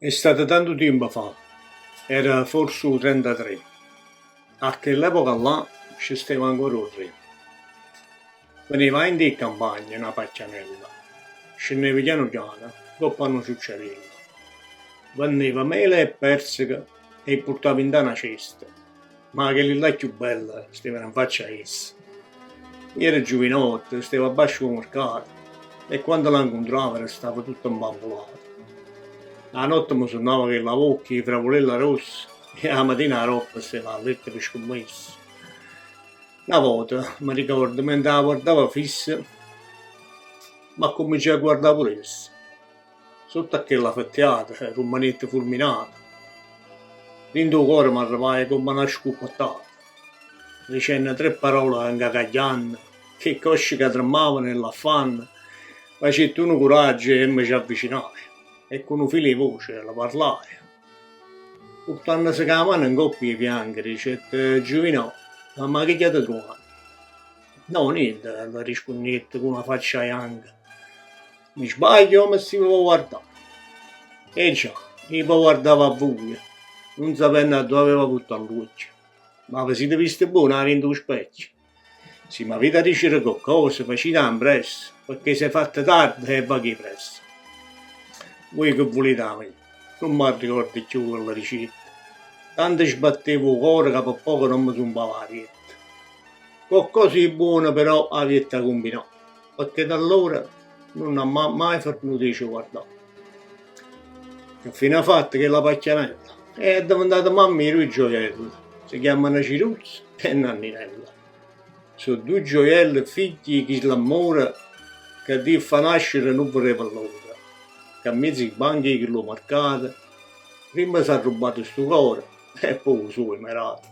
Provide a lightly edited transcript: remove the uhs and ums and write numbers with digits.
È stato tanto tempo fa, era forse il 33. A quell'epoca là ci stava ancora il re. Veniva in di campagna una paccianella, scendeva piano piano, dopo non succedeva. Vendeva mele e persiche e portava in una cesta, ma quelli là più belli stavano in faccia a essa. Io ero giovinotto, stavo a basso al mercato e quando la incontravo stava tutto imbambolato. La notte mi suonava che la bocca, i fravolella rossa e la mattina la roba stava a letto per scommessa. Una volta, mi ricordo, mentre la guardava fissa, ma cominciai a guardare pure essa. Sotto a quella fettiata, con manette fulminate, dentro il cuore mi arrivai come una scoppiettata. Dicendo tre parole angagagliando, che cosci che tremavano nell'affanno, ma c'è tu un coraggio e mi ci avvicinai, e con un filo di voce la parlai. Portandosi con la mano in coppia di fianchi, dice, Giovinò, ma che ti ha trovato? No, niente, la rispondette con una faccia bianca. Mi sbaglio o mi stivo a guardare? E già, io guardavo a voi, non sapendo dove aveva buttato l'occhio. Ma vi siete visti buoni davanti allo specchio? Se mi avete a dire qualcosa, facete un presto, perché si è fatta tardi e va che presto. Voi che volete a me? Non mi ricordo più quella ricetta. Tanto sbattevo il cuore che per poco non mi tombava la dieta. Qualcosa di buono però avete combinato, perché da allora non ha mai fornuto di guardare. Che fine ha fatto che la pacchianella? È diventata mamma di due gioielli. Si chiamano Ciruzza e Nanninella. Sono due gioielli figli di l'amore che Dio fa nascere non voleva loro. Che a mezzo di banchi che l'ho marcato, prima si è rubato sto cuore e poi lo suo emerato.